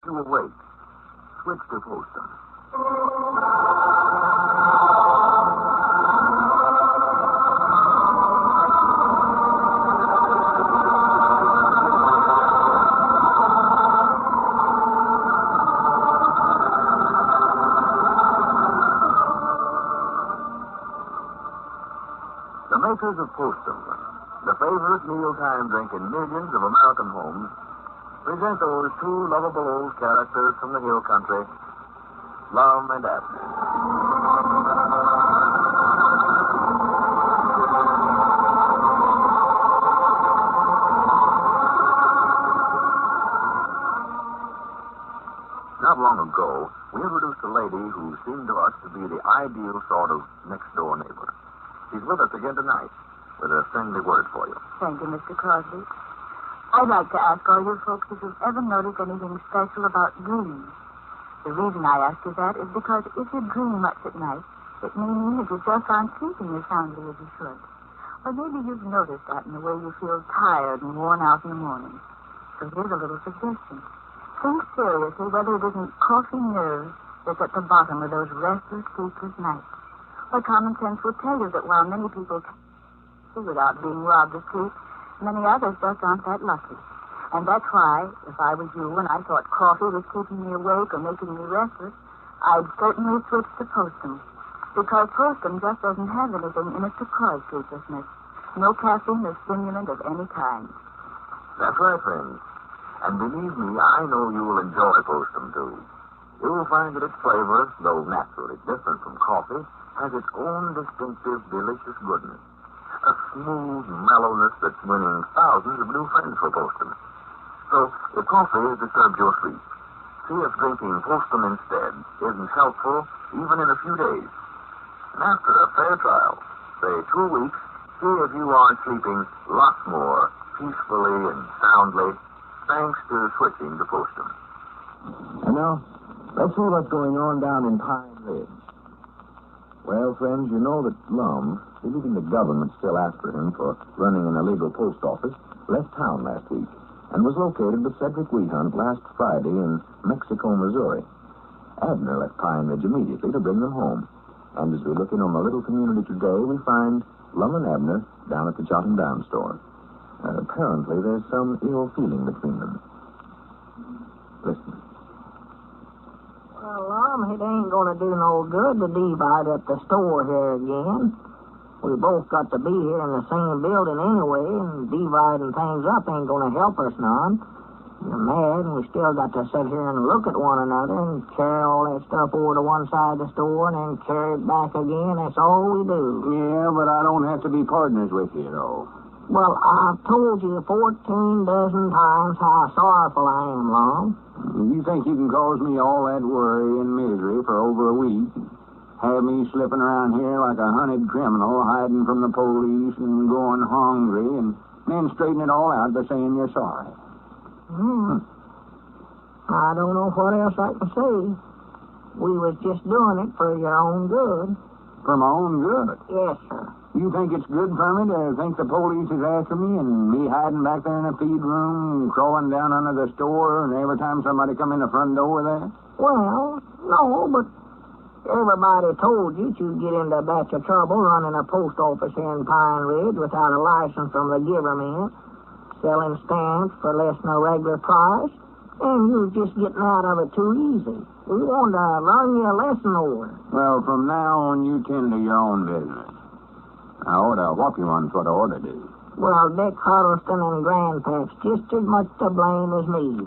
you awake. Switch to Postum. The makers of Postum, the favorite mealtime drink in millions of American homes, present those two lovable old characters from the hill country, Lum and Abner. Not long ago, we introduced a lady who seemed to us to be the ideal sort of next-door neighbor. She's with us again tonight with a friendly word for you. Thank you, Mr. Crosby. I'd like to ask all you folks if you've ever noticed anything special about dreams. The reason I ask you that is because if you dream much at night, it may mean that you just aren't sleeping as soundly as you should. Or maybe you've noticed that in the way you feel tired and worn out in the morning. So here's a little suggestion. Think seriously whether it isn't coughing nerves that's at the bottom of those restless, sleepless nights. Well, common sense will tell you that while many people can sleep without being robbed of sleep, many others just aren't that lucky. And that's why, if I was you and I thought coffee was keeping me awake or making me restless, I'd certainly switch to Postum. Because Postum just doesn't have anything in it to cause sleeplessness. No caffeine or stimulant of any kind. That's right, friends. And believe me, I know you will enjoy Postum, too. You'll find that its flavor, though naturally different from coffee, has its own distinctive, delicious goodness. A smooth mellowness that's winning thousands of new friends for Postum. So, if coffee has disturbed your sleep, see if drinking Postum instead isn't helpful even in a few days. And after a fair trial, say 2 weeks, see if you aren't sleeping lots more peacefully and soundly thanks to switching to Postum. And now, let's see what's going on down in Pine Ridge. Well, friends, you know that Lum, believing the government still after him for running an illegal post office, left town last week and was located with Cedric Wehunt last Friday in Mexico, Missouri. Abner left Pine Ridge immediately to bring them home. And as we look in on the little community today, we find Lum and Abner down at the Jot'em store. Apparently, there's some ill feeling between them. Listen. Well, Lum, it ain't gonna do no good to divide up the store here again. We both got to be here in the same building anyway, and dividing things up ain't gonna help us none. You're mad, and we still got to sit here and look at one another and carry all that stuff over to one side of the store and then carry it back again. That's all we do. Yeah, but I don't have to be partners with you, though. Well, I've told you 14 dozen times how sorrowful I am, Lum. You think you can cause me all that worry and misery for over a week? Have me slipping around here like a hunted criminal, hiding from the police and going hungry, and then straighten it all out by saying you're sorry? I don't know what else I can say. We was just doing it for your own good. For my own good? Yes, sir. You think it's good for me to think the police is after me and me hiding back there in the feed room, crawling down under the store, and every time somebody come in the front door there? Well, no, but everybody told you you'd get into a batch of trouble running a post office here in Pine Ridge without a license from the government, selling stamps for less than a regular price, and you was just getting out of it too easy. We wanted to learn you a lesson over. Well, from now on, you tend to your own business. I ought to whop you on what I ought to do. Well, Dick Huddleston and Grandpaps just as much to blame as me.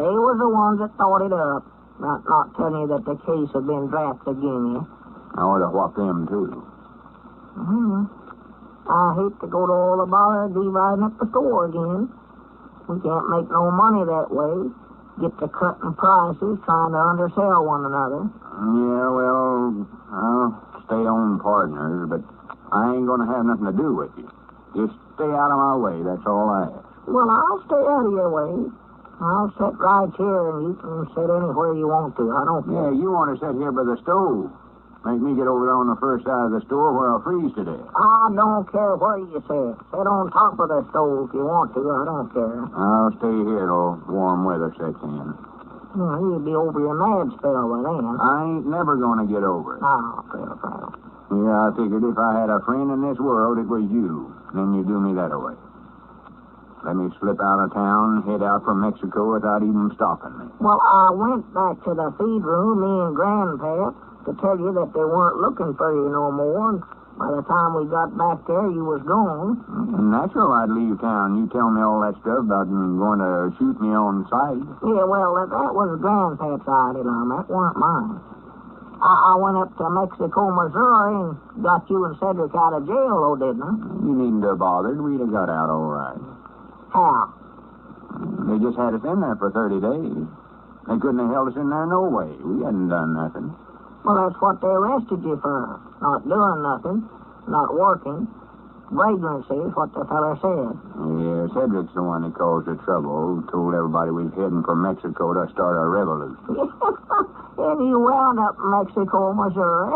They was the ones that thought it up. Not telling you that the case had been drafted against you. I ought to whop them, too. I hate to go to all the bother of dividing up the store again. We can't make no money that way. Get to cutting prices, trying to undersell one another. Yeah, well, I'll stay on partners, but I ain't going to have nothing to do with you. Just stay out of my way, that's all I ask. Well, I'll stay out of your way. I'll sit right here, and you can sit anywhere you want to. I don't care. Yeah, you want to sit here by the stove. Make me get over there on the first side of the store where I'll freeze to death. I don't care where you sit. Sit on top of the stove if you want to. I don't care. I'll stay here till warm weather sets in. You'd be over your mad spell by then. I ain't never gonna get over it. Oh, fair. Yeah, I figured if I had a friend in this world, it was you. Then you do me that away. Let me slip out of town, head out from Mexico without even stopping me. Well, I went back to the feed room, me and Grandpa, to tell you that they weren't looking for you no more. And by the time we got back there, you was gone. Natural I'd leave town. You tell me all that stuff about going to shoot me on sight. Yeah, well, that was Grandpa's idea, Lum. That weren't mine. I went up to Mexico, Missouri, and got you and Cedric out of jail, though, didn't I? You needn't have bothered. We'd have got out all right. How? They just had us in there for 30 days. They couldn't have held us in there no way. We hadn't done nothing. Well, that's what they arrested you for. Not doing nothing, not working. Vagrancy is what the fella said. Yeah, Cedric's the one that caused the trouble. Told everybody we was heading for Mexico to start a revolution. And you wound up in Mexico, Missouri.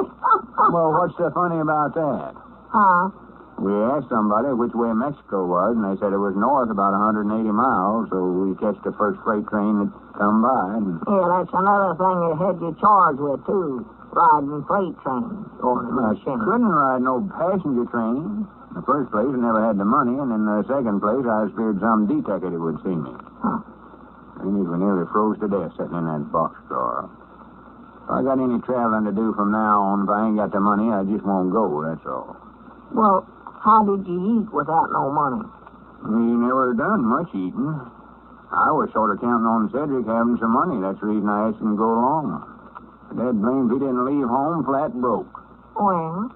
Well, what's so funny about that? Huh? We asked somebody which way Mexico was, and they said it was north about 180 miles, so we catched the first freight train that come by. And... Yeah, that's another thing they had you charged with, too. Riding freight trains. I couldn't ride no passenger train. In the first place, I never had the money, and in the second place, I feared some detective would see me. Huh. We nearly froze to death sitting in that boxcar. If I got any traveling to do from now on, if I ain't got the money, I just won't go, that's all. Well, how did you eat without no money? We never done much eating. I was sort of counting on Cedric having some money. That's the reason I asked him to go along. Dad blamed he didn't leave home flat broke. Well,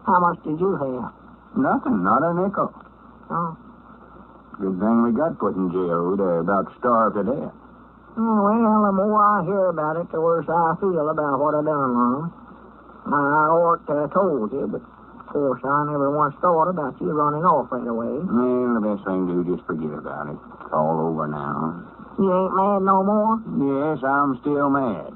how much did you have? Nothing, not a nickel. Oh. Good thing we got put in jail. We'd about starved to death. Well, the more I hear about it, the worse I feel about what I done, Lum. I ought to have told you, but of course I never once thought about you running off right away. Well, the best thing to do is just forget about it. It's all over now. You ain't mad no more? Yes, I'm still mad.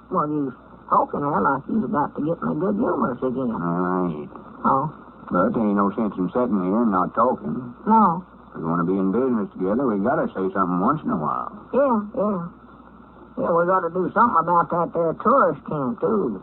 Well, you talking there like you's about to get in a good humor again. Well, I ain't. Oh? But there ain't no sense in sitting here and not talking. No. If we want to be in business together, we got to say something once in a while. Yeah, we got to do something about that there tourist camp, too.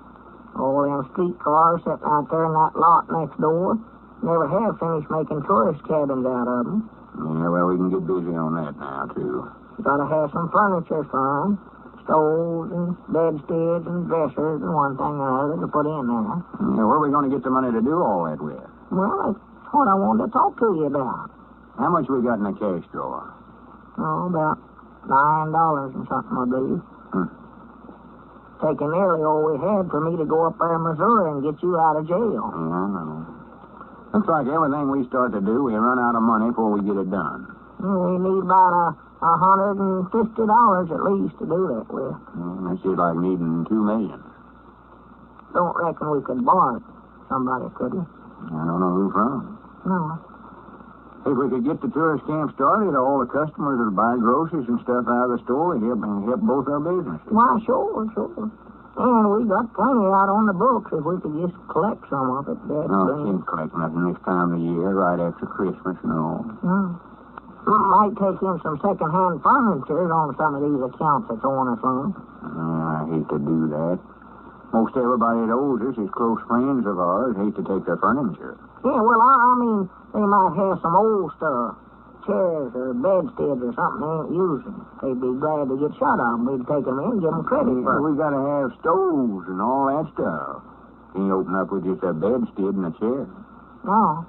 All them streetcars sitting out there in that lot next door. Never have finished making tourist cabins out of them. Yeah, well, we can get busy on that now, too. Got to have some furniture for them. Stoves and bedsteads and dressers and one thing or another to put in there. Yeah, where are we going to get the money to do all that with? Well, that's what I wanted to talk to you about. How much we got in the cash drawer? Oh, about $9 and something, I believe. Taking nearly all we had for me to go up there in Missouri and get you out of jail. Yeah, I know. Looks like everything we start to do, we run out of money before we get it done. We need about $150 at least to do that with. That's just like needing $2 million. Don't reckon we could borrow it. Somebody couldn't. I don't know who from. No. If we could get the tourist camp started, all the customers would buy groceries and stuff out of the store and help both our businesses. Why, sure. And we got plenty out on the books if we could just collect some of it. Can't collect nothing this time of the year, right after Christmas and all. Might take in some second-hand furniture on some of these accounts that's on us, Lum. I hate to do that. Most everybody that owes us is close friends of ours. Hate to take their furniture. Yeah, well, I mean, they might have some old stuff. Chairs or bedsteads or something they ain't using. They'd be glad to get shut of them. We'd take them in and give them credit for it. We got to have stoves and all that stuff. Can't open up with just a bedstead and a chair. No.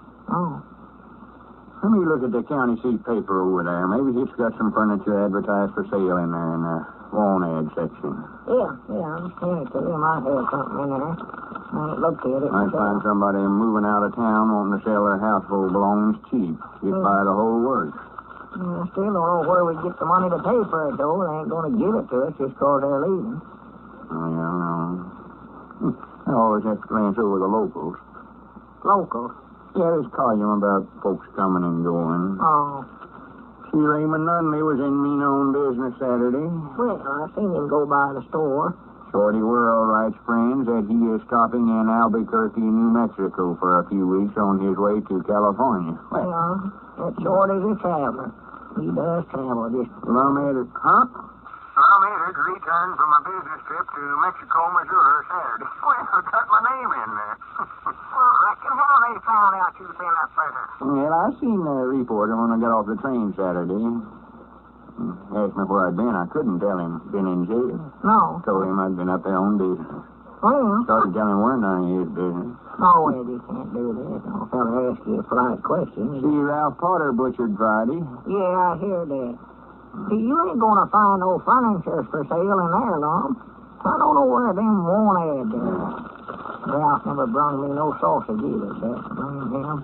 Let me look at the county seat paper over there. Maybe it's got some furniture advertised for sale in there in the lawn ad section. Yeah, I'm telling you, they might have something in there. I ain't looked at it. Might find somebody moving out of town wanting to sell their household belongings cheap. Get by the whole works. I still don't know where we get the money to pay for it, though. They ain't going to give it to us just because they're leaving. Oh, yeah, no. I always have to glance over the locals. Locals? Yeah, there's a column about folks coming and going. Oh. See, Raymond Nunley was in me known business Saturday. Well, I seen him go by the store. Shorty World writes friends that he is stopping in Albuquerque, New Mexico for a few weeks on his way to California. Well, that Shorty's a traveler. He does travel. Just Lum Abner. Huh? I'm here to return from a business trip to Mexico, Missouri, Saturday. Well, got my name in there. Well, reckon how they found out you'd been up there. Well, I seen the reporter when I got off the train Saturday. He asked me where I'd been. I couldn't tell him. Been in jail. No. Told him I'd been up there on business. Well, Started telling him we're none of his business. no, Eddie can't do that. No fella ask you a polite question. See, Ralph Potter butchered Friday. Yeah, I hear that. See, you ain't gonna find no furniture for sale in there, Lum. I don't know where them won't add there. Ralph never brung me no sausage either, Seth. Bring him.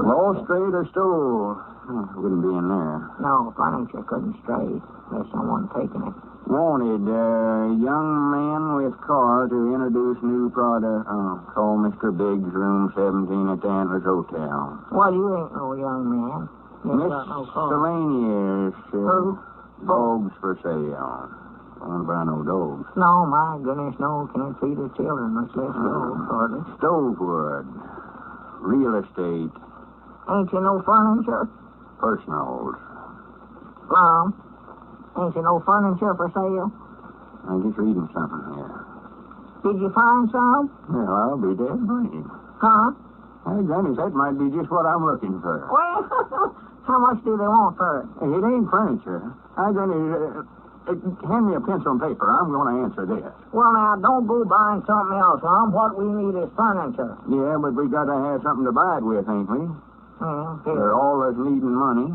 Lost, strayed, or stole. Wouldn't be in there. No, furniture couldn't stray unless someone taken it. Wanted young man with car to introduce new product. Call Mr. Biggs, room 17 at the Antlers Hotel. Well, you ain't no young man. You ain't got no car. Miscellaneous. Who? Dogs for sale. I don't buy no dogs. No, my goodness, no. Can't feed the children, much less dogs, hardly. Stovewood. Real estate. Ain't you no furniture? Personals. Lum, ain't you no furniture for sale? I'm just reading something here. Did you find some? Well, I'll be dead right. Huh? Hey, Granny, that might be just what I'm looking for. Well, how much do they want for it? It ain't furniture. Hey, Granny, hand me a pencil and paper. I'm going to answer this. Well, now, don't go buying something else, Lum. What we need is furniture. Yeah, but we got to have something to buy it with, ain't we? Yeah, We're always needing money.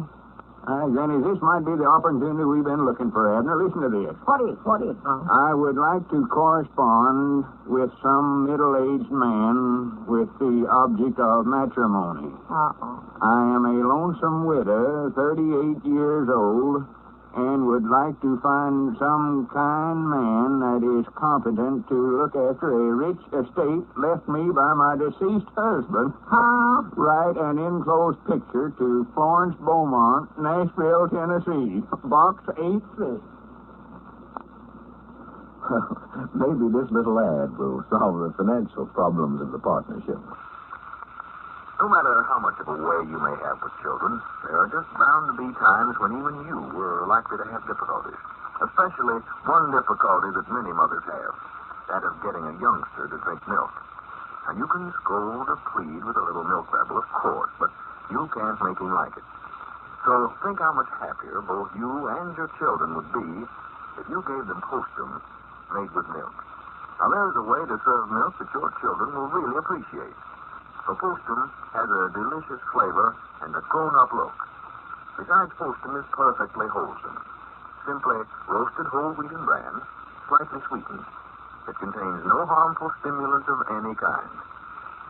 Granny, this might be the opportunity we've been looking for, Abner. Listen to this. What is, Lum? I would like to correspond with some middle-aged man with the object of matrimony. Uh-oh. I am a lonesome widow, 38 years old, and would like to find some kind man that is competent to look after a rich estate left me by my deceased husband. Huh? Write an enclosed picture to Florence Beaumont, Nashville, Tennessee, Box 86. Maybe this little ad will solve the financial problems of the partnership. No matter how much of a way you may have with children, there are just bound to be times when even you were likely to have difficulties. Especially one difficulty that many mothers have, that of getting a youngster to drink milk. Now, you can scold or plead with a little milk rebel, of course, but you can't make him like it. So think how much happier both you and your children would be if you gave them Postum made with milk. Now, there's a way to serve milk that your children will really appreciate. So Postum has a delicious flavor and a grown-up look. Besides, Postum is perfectly wholesome. Simply roasted whole wheat and bran, slightly sweetened. It contains no harmful stimulants of any kind.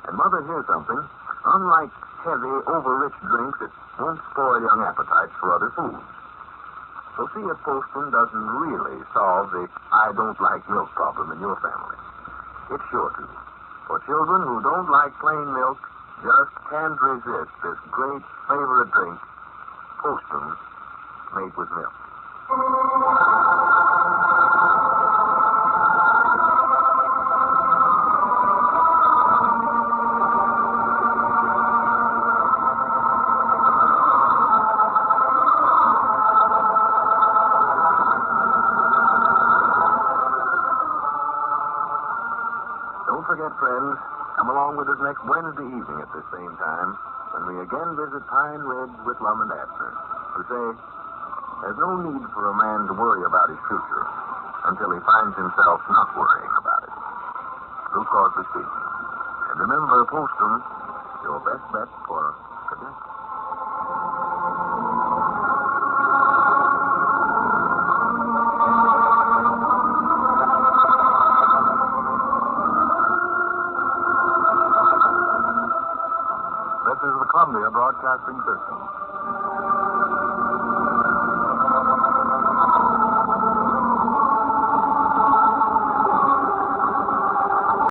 And Mother, here's something. Unlike heavy, over-rich drinks, it won't spoil young appetites for other foods. So see if Postum doesn't really solve the I don't like milk problem in your family. It's sure to. For children who don't like plain milk, just can't resist this great favorite drink, Postum, made with milk. Don't forget, friends, come along with us next Wednesday evening at this same time when we again visit Pine Ridge with Lum and Abner, who say there's no need for a man to worry about his future until he finds himself not worrying about it. Blue Crosby speaking. And remember, Postum, your best bet for good night. This is the Columbia Broadcasting System.